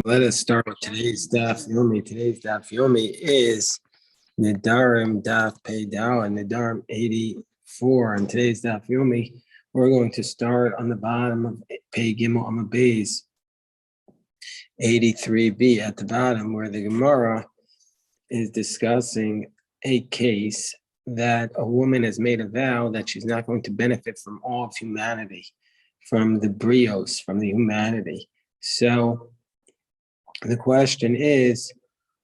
Let us start with today's daf yomi. Today's daf yomi is Nedarim daf pei dao and Nedarim 84. And today's daf yomi, we're going to start on the bottom of pei gimel amabeis 83b at the bottom, where the Gemara is discussing a case that a woman has made a vow that she's not going to benefit from all of humanity, from the brios, from the humanity. So the question is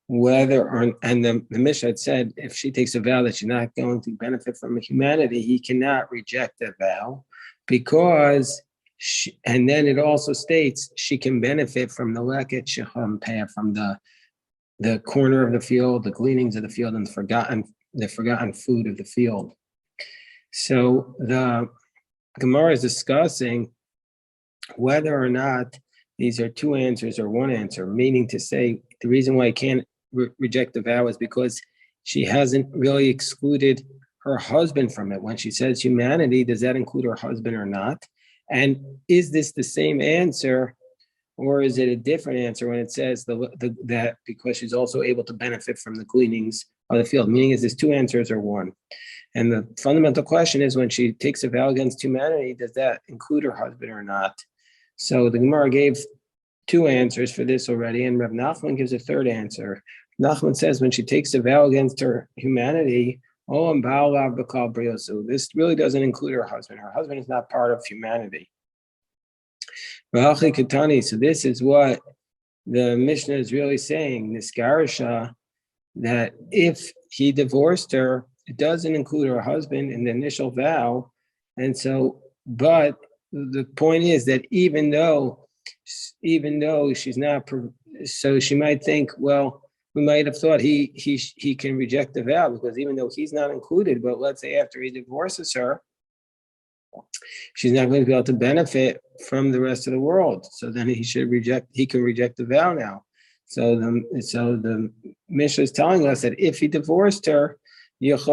whether, and the Mishnah had said, if she takes a vow that she's not going to benefit from humanity, he cannot reject that vow because, and then it also states she can benefit from the leket shechampeh, from the corner of the field, the gleanings of the field, and the forgotten food of the field. So the Gemara is discussing whether or not these are two answers or one answer, meaning to say the reason why I can't reject the vow is because she hasn't really excluded her husband from it. When she says humanity, does that include her husband or not? And is this the same answer, or is it a different answer when it says that because she's also able to benefit from the gleanings of the field? Meaning, is this two answers or one? And the fundamental question is, when she takes a vow against humanity, does that include her husband or not? So the Gemara gave two answers for this already, and Rav Nachman gives a third answer. Nachman says when she takes a vow against her humanity, this really doesn't include her husband. Her husband is not part of humanity. So this is what the Mishnah is really saying, Nisgarisha, that if he divorced her, it doesn't include her husband in the initial vow. And so, but the point is that even though she's not, so she might think, well, we might have thought he can reject the vow because even though he's not included, but let's say after he divorces her, she's not going to be able to benefit from the rest of the world. So then he can reject the vow now. So the Mishnah is telling us that if he divorced her, she's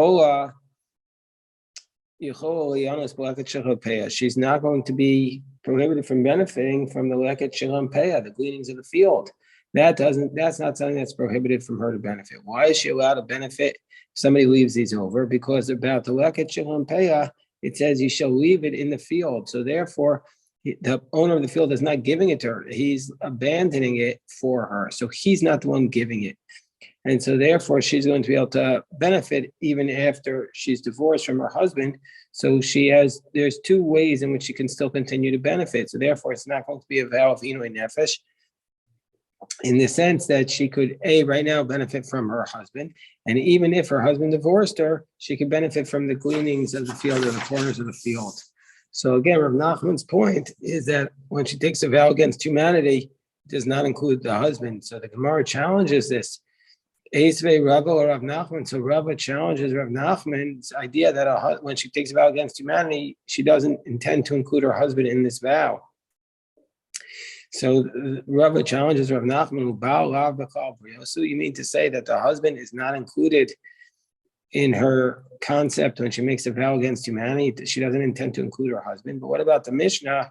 not going to be prohibited from benefiting from the leket shechampeh, the gleanings of the field. That's not something that's prohibited from her to benefit. Why is she allowed to benefit if somebody leaves these over? Because about the leket shechampeh, it says you shall leave it in the field. So therefore, the owner of the field is not giving it to her. He's abandoning it for her. So he's not the one giving it. And so therefore, she's going to be able to benefit even after she's divorced from her husband. So there's two ways in which she can still continue to benefit. So therefore, it's not going to be a vow of inui nefesh in the sense that she could, right now benefit from her husband. And even if her husband divorced her, she could benefit from the gleanings of the field or the corners of the field. So again, Rav Nachman's point is that when she takes a vow against humanity, it does not include the husband. So the Gemara challenges this. Eisvei Rava or Rav Nachman. So Rava challenges Rav Nachman's idea that when she takes a vow against humanity, she doesn't intend to include her husband in this vow. So Rava challenges Rav Nachman. So you mean to say that the husband is not included in her concept when she makes a vow against humanity? She doesn't intend to include her husband. But what about the Mishnah,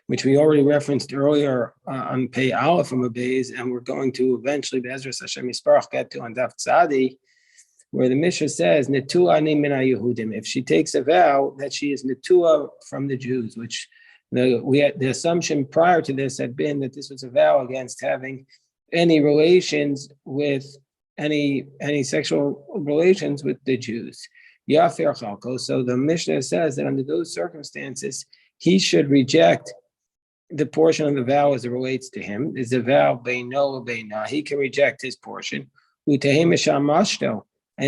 which we already referenced earlier on Pei Aleph from Abayz, and we're going to eventually, Be'ezras Hashem Yisparach, get to on Daf Tzadi, where the Mishnah says, Netua ani min Yehudim. If she takes a vow that she is Netua from the Jews, which the assumption prior to this had been that this was a vow against having any relations with any sexual relations with the Jews. Yafer Chalko. So the Mishnah says that under those circumstances, he should reject the portion of the vow as it relates to him. Is a vow beino or beina. He can reject his portion. And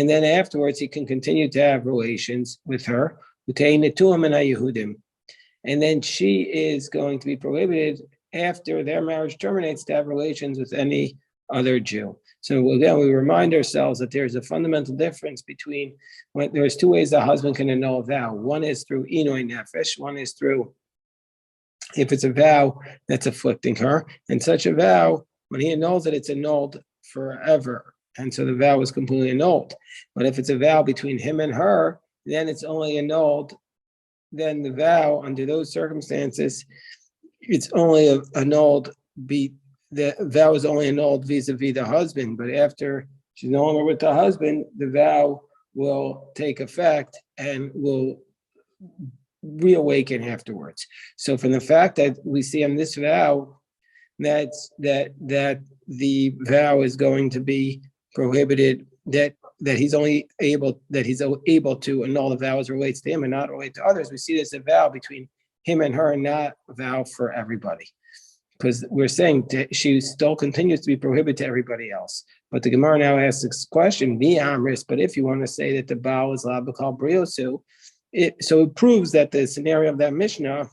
then afterwards, he can continue to have relations with her. And then she is going to be prohibited after their marriage terminates to have relations with any other Jew. So again, we remind ourselves that there's a fundamental difference between there's two ways the husband can annul a vow. One is through inui nefesh. One is through if it's a vow that's afflicting her. And such a vow, when he annuls it, it's annulled forever. And so the vow is completely annulled. But if it's a vow between him and her, then it's only annulled. Then the vow, under those circumstances, it's only annulled the vow is only annulled vis-a-vis the husband, but after she's no longer with the husband, the vow will take effect and will reawaken afterwards. So from the fact that we see on this vow that the vow is going to be prohibited, that he's able to annul the vow as relates to him and not relate to others. We see this a vow between him and her, and not a vow for everybody. Because we're saying she still continues to be prohibited to everybody else. But the Gemara now asks this question, but if you want to say that the Baal is Labakal Briosu, so it proves that the scenario of that Mishnah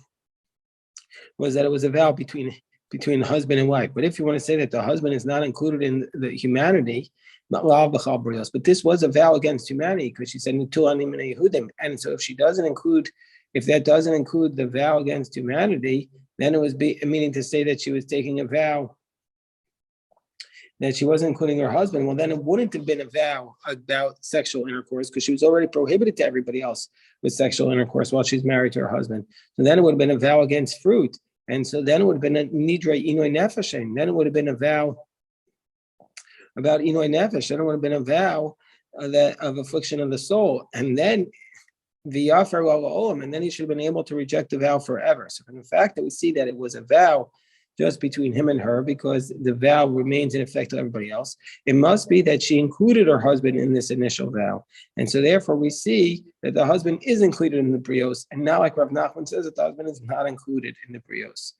was that it was a vow between husband and wife. But if you want to say that the husband is not included in the humanity, but this was a vow against humanity, because she said, and so if that doesn't include the vow against humanity, then it was meaning to say that she was taking a vow that she wasn't including her husband. Well, then it wouldn't have been a vow about sexual intercourse, because she was already prohibited to everybody else with sexual intercourse while she's married to her husband. So then it would have been a vow against fruit. And so then it would have been a nidra inoi nefesh. Then it would have been a vow about inoi nefesh. Then it would have been a vow of affliction of the soul. And then and then he should have been able to reject the vow forever. So from the fact that we see that it was a vow just between him and her, because the vow remains in effect to everybody else, it must be that she included her husband in this initial vow. And so therefore we see that the husband is included in the brios, and not like Rav Nachman says that the husband is not included in the brios.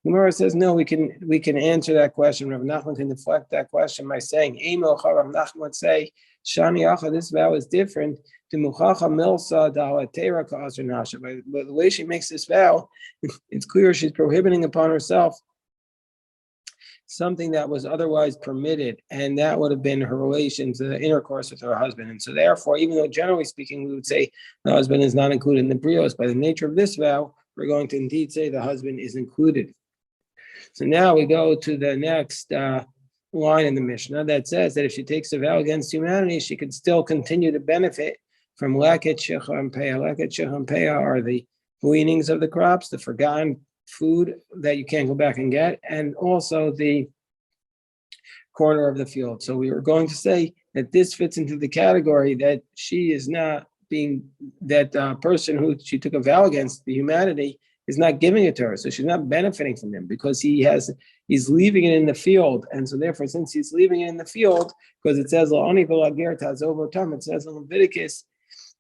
Gemara says, no, we can answer that question. Rav Nachman can deflect that question by saying, Rav Nachman would say, Shani Acha, this vow is different. But the way she makes this vow, it's clear she's prohibiting upon herself something that was otherwise permitted, and that would have been her relations, the intercourse with her husband. And so therefore, even though generally speaking, we would say the husband is not included in the brios, by the nature of this vow, we're going to indeed say the husband is included. So now we go to the next line in the Mishnah that says that if she takes a vow against humanity, she could still continue to benefit from leket shecha and peah. Leket shecha and peah are the gleanings of the crops, the forgotten food that you can't go back and get, and also the corner of the field. So we were going to say that this fits into the category that she is not being, that person who she took a vow against, the humanity, is not giving it to her. So she's not benefiting from him, because he's leaving it in the field. And so therefore, since he's leaving it in the field, because it says, it says in Leviticus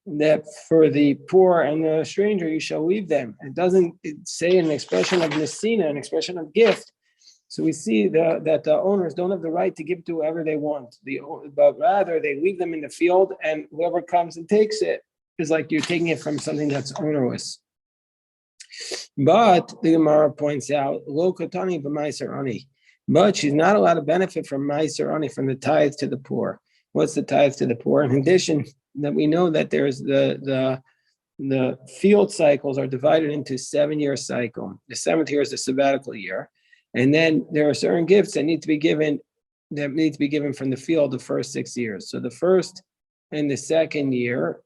that for the poor and the stranger, you shall leave them. It doesn't say an expression of nesina, an expression of gift. So we see that the owners don't have the right to give to whoever they want, but rather they leave them in the field, and whoever comes and takes it is like you're taking it from something that's onerous. But the Gemara points out, lo katani b'maiser ani, but she's not allowed to benefit from maiser ani, from the tithe to the poor. What's the tithe to the poor? In addition, that we know that there's the field cycles are divided into 7-year cycle. The 7th year is the sabbatical year, and then there are certain gifts that need to be given from the field the first 6 years. So the first and the second year.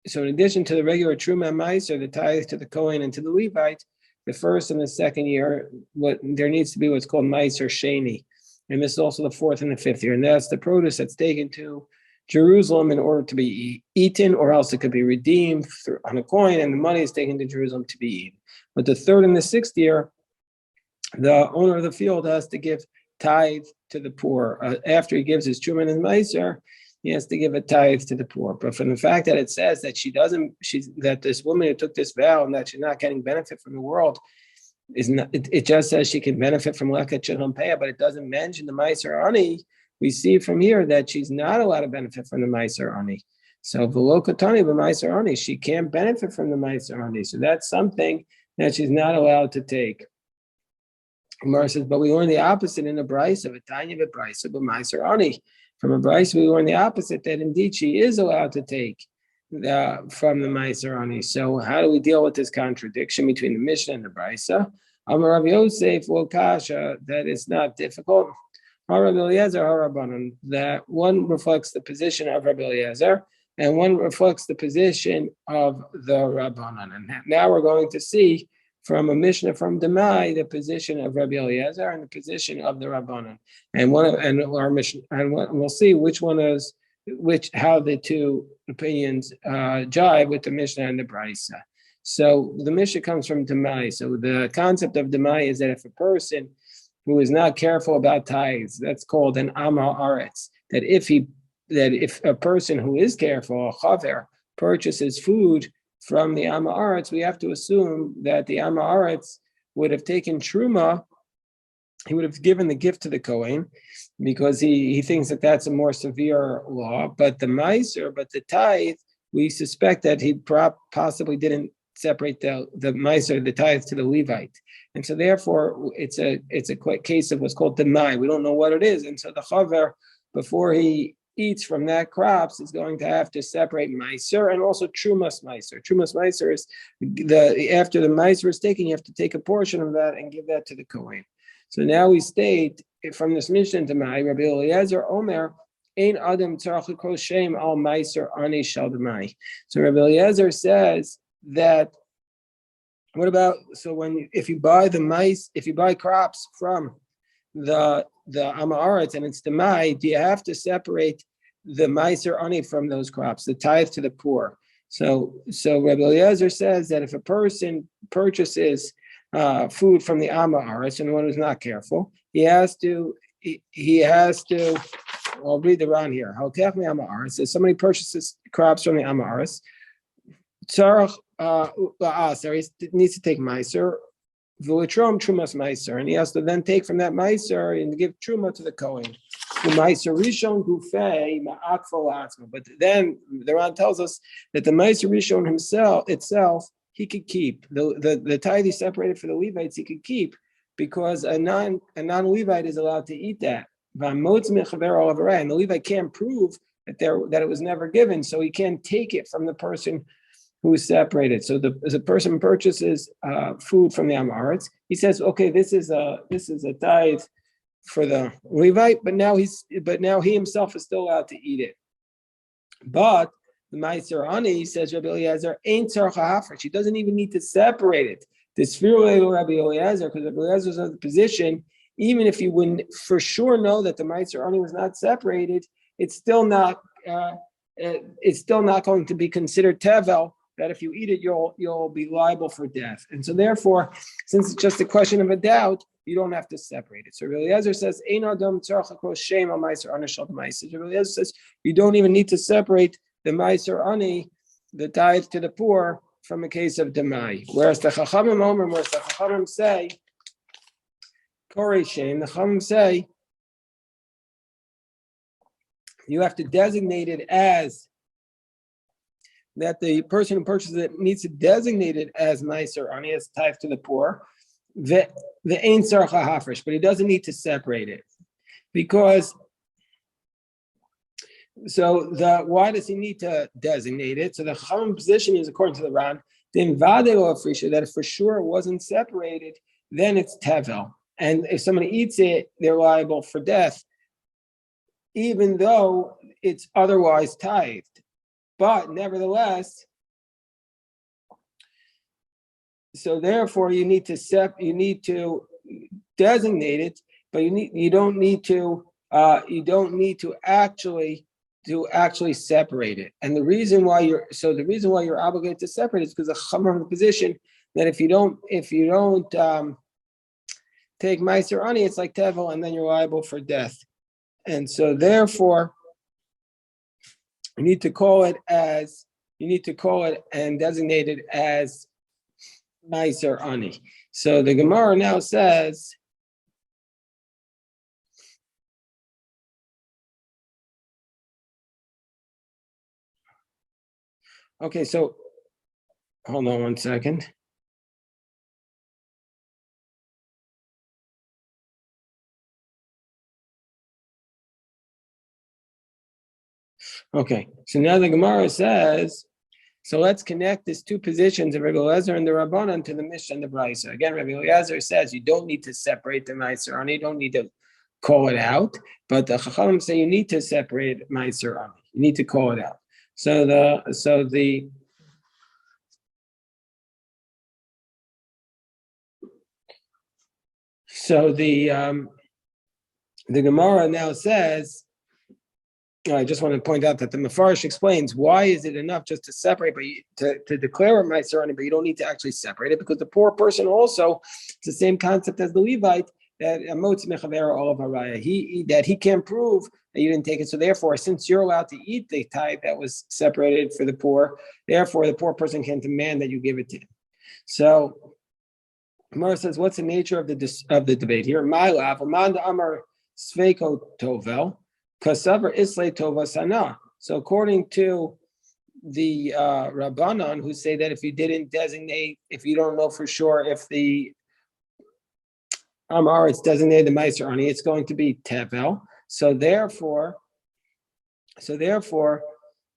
So in addition to the regular Truma Meiser, the tithe to the Kohen and to the Levite, the first and the second year, there needs to be what's called Meiser Sheni. And this is also the 4th and the 5th year. And that's the produce that's taken to Jerusalem in order to be eaten, or else it could be redeemed on a coin, and the money is taken to Jerusalem to be eaten. But the 3rd and the 6th year, the owner of the field has to give tithe to the poor. After he gives his Truma and Meiser, he has to give a tithe to the poor. But from the fact that it says that that this woman who took this vow and that she's not getting benefit from the world, it just says she can benefit from leket shecha peah, but it doesn't mention the meiser ani. We see from here that she's not allowed to benefit from the meiser ani. So v'lo katani b'meiser ani, she can't benefit from the meiser ani. So that's something that she's not allowed to take. Gemara says, but we learn the opposite in a brisa, v'tanya v'brisa b'meiser ani. From a brisa, we learn the opposite, that indeed she is allowed to take from the Meiser Ani. So how do we deal with this contradiction between the Mishnah and the brisa? Amar Rav Yosef, well, kasha, that is not difficult. Rabbi Eliezer, Harabanan, that one reflects the position of Rabbi Eliezer, and one reflects the position of the Rabbanan. And now we're going to see from a Mishnah from Demai, the position of Rabbi Eliezer and the position of the Rabbanan. And our Mishnah, and we'll see how the two opinions jive with the Mishnah and the Brisa. So the Mishnah comes from Demai. So the concept of Demai is that if a person who is not careful about tithes, that's called an Amal Aretz. That if a person who is careful, a chaver, purchases food from the Amal Aretz, we have to assume that the Amal Aretz would have taken truma. He would have given the gift to the Kohen because he thinks that that's a more severe law. But the tithe, we suspect that he possibly didn't separate the meiser, the tithe, to the Levite, and so therefore it's a case of what's called demai. We don't know what it is, and so the chaver, before he eats from that crops, is going to have to separate meiser and also trumas meiser. Trumas meiser is after the meiser is taken, you have to take a portion of that and give that to the Kohen. So now we state from this Mishnah demai, Rabbi Eliezer Omer, Ein Adam tzarach l'kol shem al meiser ani shel demai. So Rabbi Eliezer says that what about if you buy crops from the Amaretz and it's the Mai, do you have to separate the Meiser Ani from those crops, the tithe to the poor? So Rabbi Eliezer says that if a person purchases food from the Amaretz and one who's not careful, he has to. I'll read the Ran here. So somebody purchases crops from the Amaretz. Tzarach he needs to take meiser, v'litrom trumas meiser, and he has to then take from that meiser and give truma to the Kohen. Meiser rishon gufei ma'akfo la'atzmo. But then the Ran tells us that the meiser rishon itself he could keep. The tithe he separated for the Levites he could keep because a non-Levite is allowed to eat that. And the Levite can't prove that it was never given, so he can't take it from the person who is separated. So as a person purchases food from the Amaretz, he says, "Okay, this is a tithe for the Levite, but now he himself is still allowed to eat it." But the Meiser Ani, says Rabbi Eliezer, ain't tzarcha hafresh. He doesn't even need to separate it. This fear Rabbi Eliezer, because Rabbi Eliezer is in the position, even if you wouldn't for sure know that the Meiser Ani was not separated, it's still not going to be considered tevel. That if you eat it, you'll be liable for death. And so therefore, since it's just a question of a doubt, you don't have to separate it. So Rabbi Eliezer says, Ein Adam tzarach l'kol shem al meiser ani shel meiser. Rabbi Eliezer says, you don't even need to separate the meiser ani, the tithe to the poor, from a case of demai. Whereas the Chachamim say, Korei shem, the Chachamim say, you have to designate it as that the person who purchases it needs to designate it as meiser ani, as tithe to the poor, the ein tzarcha hafresh, but he doesn't need to separate it because. So why does he need to designate it? So the Chachamim position is, according to the Ran, that if for sure it wasn't separated, then it's tevel, and if somebody eats it, they're liable for death, even though it's otherwise tithed. But nevertheless, so therefore you need to designate it, but you don't need to actually separate it. And the reason why you're obligated to separate is because the Chachamim in the position that if you don't take meiser ani, it's like tevel, and then you're liable for death. And so therefore, you need to call it and designate it as meiser ani. So the Gemara now says, okay, so hold on one second. Okay, so now the Gemara says, so let's connect these two positions of Rabbi Eliezer and the Rabbanan to the Mishnah and the Brisa. Again, Rabbi Eliezer says you don't need to separate the Meiser Ani, you don't need to call it out, but the Chachamim say you need to separate Meiser Ani, you need to call it out. So the So the Gemara now says, I just want to point out that the Mefarish explains why is it enough just to separate, but to declare a Meiser Ani, but you don't need to actually separate it, because the poor person also, it's the same concept as the Levite, that that he can't prove that you didn't take it. So therefore, since you're allowed to eat the tithe that was separated for the poor, therefore the poor person can demand that you give it to him. So Gemara says, what's the nature of the debate here? My lav, Amanda Amar Sveiko Tovel, Kasavar Islay Tova Sana. So according to the Rabbanan, who say that if you didn't designate, if you don't know for sure if the Amar it's designated the Meiser Ani, it's going to be Tevel. So therefore,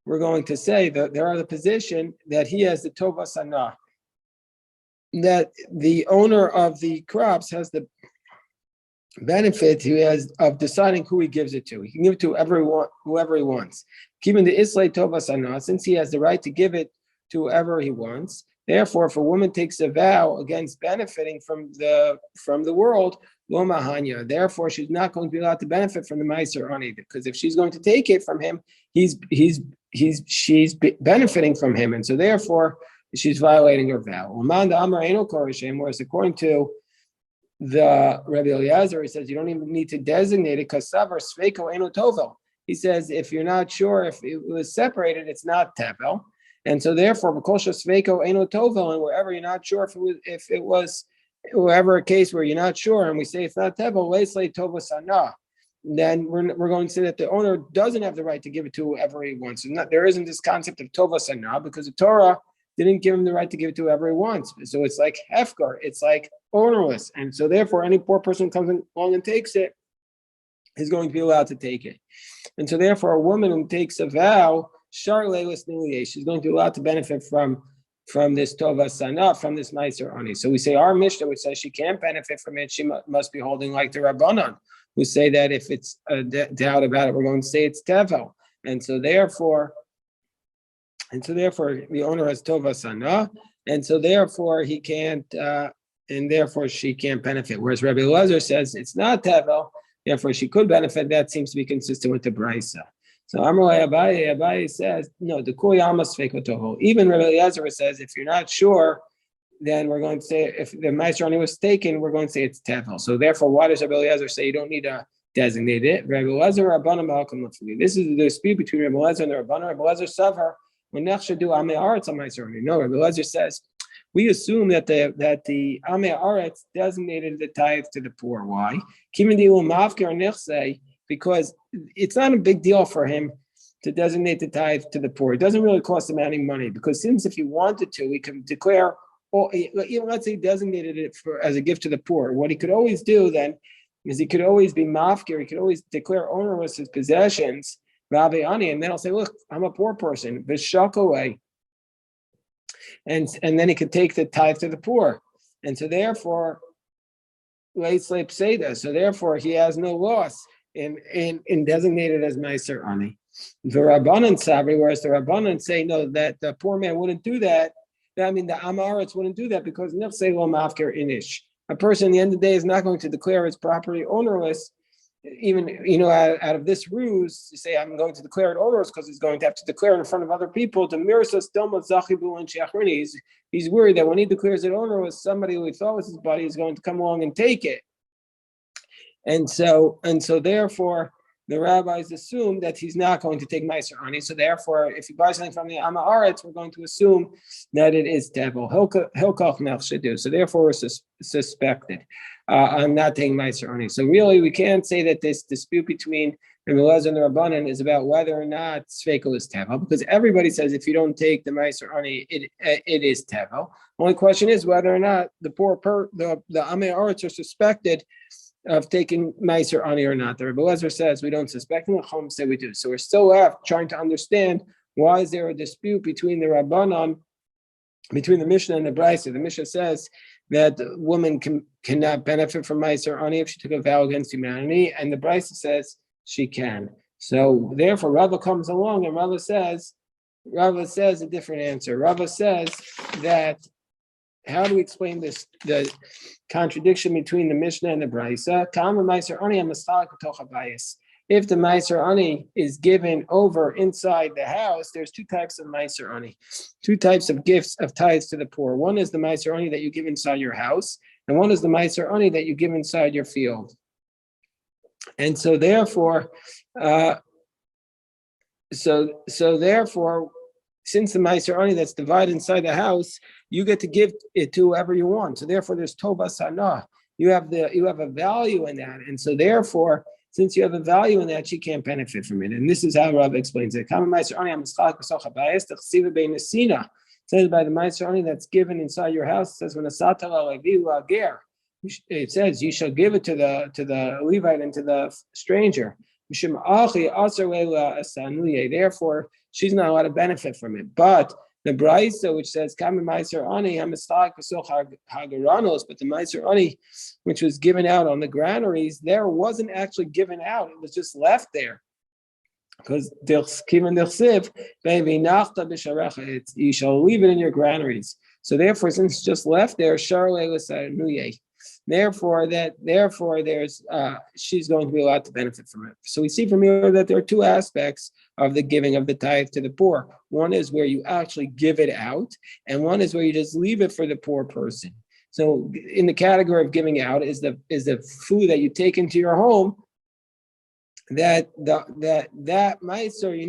we're going to say that there are the position that he has the Tova Sana, that the owner of the crops has the benefit he has of deciding who he gives it to. He can give it to whoever he wants. Keeping the Islay Tova Sana, since he has the right to give it to whoever he wants. Therefore, if a woman takes a vow against benefiting from the world, lo mahanya. Therefore, she's not going to be allowed to benefit from the Meiser Ani, because if she's going to take it from him, she's benefiting from him, and so therefore she's violating her vow. Whereas according to the Rabbi Eliezer, he says you don't even need to designate it, because Savar Sveiko Eno Tovel. He says if you're not sure if it was separated, it's not Tevel. And so therefore, B'kosha Sveiko Eno Tovel, and wherever you're not sure if it was wherever a case where you're not sure, and we say it's not Tevel, Leislei Tova Sana, then we're going to say that the owner doesn't have the right to give it to whoever he wants. So there isn't this concept of Tova Sana, because the Torah didn't give him the right to give it to whoever he wants. So it's like hefker, it's like ownerless. And so therefore, any poor person who comes along and takes it is going to be allowed to take it. And so therefore, a woman who takes a vow, she's going to be allowed to benefit from this Tova Sana, from this Meiser Ani. So we say our Mishnah, which says she can't benefit from it, she must be holding like the Rabbanan, who say that if it's a doubt about it, we're going to say it's Tevel. And so therefore, the owner has Tova Sana, and so therefore he can't, and therefore she can't benefit. Whereas Rabbi Eliezer says it's not Tevel, therefore she could benefit. That seems to be consistent with the Brisa. So Amalei Abaye says, no, the Kul Yamas Feiko Toho. Even Rabbi Eliezer says, if you're not sure, then we're going to say, if the Meiser Ani was taken, we're going to say it's Tevel. So therefore, why does Rabbi Eliezer say you don't need to designate it? Rabbi Eliezer, Rabbanan Malcolm Lefuli. This is the dispute between Rabbi Eliezer and the Rabbanan. Rabbi Eliezer Savar, when Nechsha do Amei Aretz on Meiser Ani. No, Rabbi Eliezer says, we assume that the Amei Aretz designated the tithe to the poor. Why? Because it's not a big deal for him to designate the tithe to the poor. It doesn't really cost him any money, because since if he wanted to, he can declare, or even let's say he designated it as a gift to the poor. What he could always do then is he could always be mafkir, he could always declare ownerless his possessions, Rabbi Ani, and then I'll say, look, I'm a poor person, b'shak away. And then he could take the tithe to the poor. And so therefore, so therefore he has no loss in designated as Meiser Ani. The Rabbanan Sabri, whereas the Rabbanan say no, that the poor man wouldn't do that. I mean, the Amaretz wouldn't do that, because Nefsei Lo Mafker Inish. A person at the end of the day is not going to declare his property ownerless, even out of this ruse to say I'm going to declare it ownerless, because he's going to have to declare it in front of other people. To Mirsa Stilma Zachibu and Shachrini, he's worried that when he declares it ownerless, somebody who he thought was his buddy is going to come along and take it. And so therefore, the rabbis assume that he's not going to take Meiser Ani. So therefore, if he buys something from the Amma Aretz, we're going to assume that it is Tevel. Hilkach Melchadu. So therefore, we're suspected on not taking Meiser Ani. So really, we can't say that this dispute between Rabbi Eliezer and the Rabbanan is about whether or not Sveiko is Tevel, because everybody says if you don't take the Meiser Ani, it is Tevel. Only question is whether or not the Amma Aretz are suspected of taking Meiser Ani or not. The Rebbe Lezer says we don't suspect, and the Chum say we do. So we're still left trying to understand why is there a dispute between the Rabbanan, between the Mishnah and the Brisa. The Mishnah says that the woman cannot benefit from Meiser Ani if she took a vow against humanity, and the Brisa says she can. So therefore, Rava comes along and Rava says a different answer. Rava says that how do we explain this? The contradiction between the Mishnah and the Brisa. If the Meiser Ani is given over inside the house, there's two types of Meiser Ani, two types of gifts of tithes to the poor. One is the Meiser Ani that you give inside your house, and one is the Meiser Ani that you give inside your field. And so therefore, therefore, since the Meiser Ani that's divided inside the house, you get to give it to whoever you want. So therefore, there's Tova Sana. You have a value in that, and so therefore, since you have a value in that, she can't benefit from it. And this is how Rav explains it. It says by the Meiser Ani that's given inside your house, it says when it says you shall give it to the Levite and to the stranger. Therefore, she's not allowed to benefit from it. But the Brisa, which says but the Meiser Ani, which was given out on the granaries, there wasn't actually given out; it was just left there. Because you shall leave it in your granaries. So therefore, since it's just left there, therefore there's she's going to be allowed to benefit from it. So we see from here that there are two aspects of the giving of the tithe to the poor. One is where you actually give it out, and one is where you just leave it for the poor person. So in the category of giving out is the food that you take into your home. That meiser you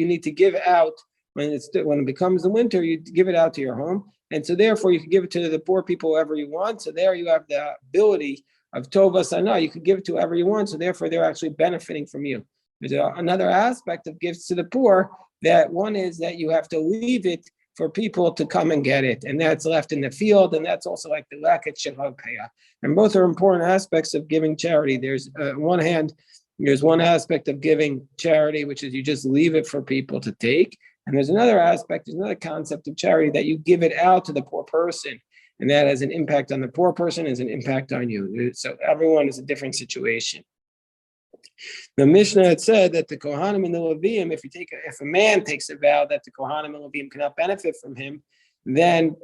need to give out when it becomes the winter. You give it out to your home, and so therefore you can give it to the poor people whoever you want. So there you have the ability of tova sana. You can give it to whoever you want. So therefore they're actually benefiting from you. There's another aspect of gifts to the poor. That one is that you have to leave it for people to come and get it, and that's left in the field, and that's also like the laket shel payah. And both are important aspects of giving charity. There's one hand. There's one aspect of giving charity, which is you just leave it for people to take. And there's another concept of charity that you give it out to the poor person. And that has an impact on the poor person, has an impact on you. So everyone is a different situation. The Mishnah had said that the Kohanim and the Leviim, if a man takes a vow that the Kohanim and Leviim cannot benefit from him, then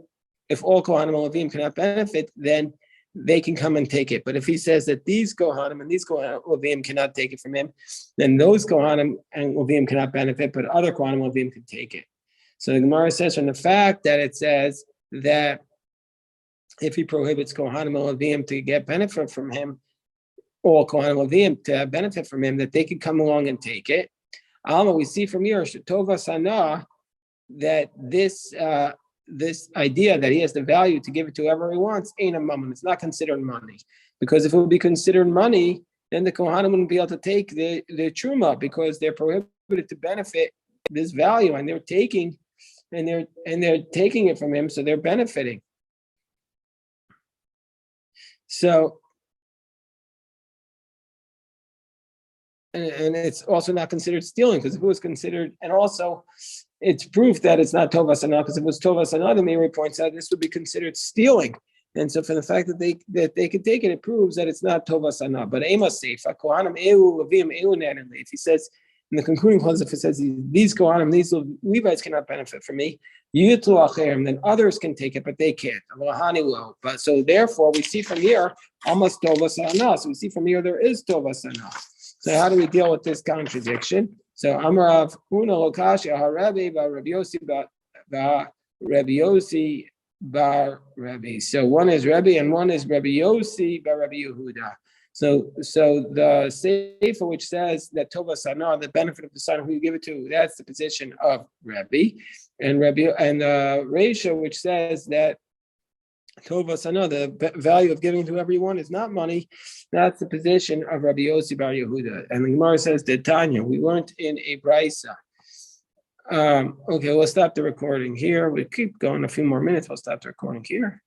if all Kohanim and Leviim cannot benefit, then they can come and take it. But if he says that these Kohanim and these Leviim cannot take it from him, then those Kohanim and Leviim cannot benefit, but other Kohanim and Leviim can take it. So the Gemara says from the fact that it says that if he prohibits Kohanim and Leviim to get benefit from him, all Kohanim and Leviim to benefit from him, that they could come along and take it. Alma, we see from here, Tova Sana, that this idea that he has the value to give it to whoever he wants ain't a mammon. It's not considered money, because if it would be considered money, then the Kohanim wouldn't be able to take the truma, because they're prohibited to benefit this value, and they're taking it from him, so they're benefiting. So, and it's also not considered stealing, because if it was considered, and also it's proof that it's not Tova Sana, because if it was Tova Sana, the Meiri points out this would be considered stealing. And so for the fact that they could take it, it proves that it's not Tova Sana. But Ema Seifa, Kohanim Ehu, Levim Ehu Nedarim. If he says, in the concluding clause, if it says these Kohanim, these Levites cannot benefit from me, Yitlu Acherim, then others can take it, but they can't. But so therefore we see from here almost Tova Sana. So we see from here there is Tova Sana. So how do we deal with this contradiction? So Amarav Una Lokashi Harabi Bar Rabbi Yossi Bar Rabbi Yossi Bar Rabbi. So one is Rabbi and one is Rabbi Yossi Bar Rabbi Yehuda. So the Sefer which says that Tova Sana, the benefit of the son who you give it to, that's the position of Rabbi, and the Reisha which says that Tova Sana, the value of giving to whoever you want is not money. That's the position of Rabbi Yossi Bar Yehuda. And the Gemara says that Tanya, we learned in a Brisa. Okay, we'll stop the recording here. We keep going a few more minutes. We'll stop the recording here.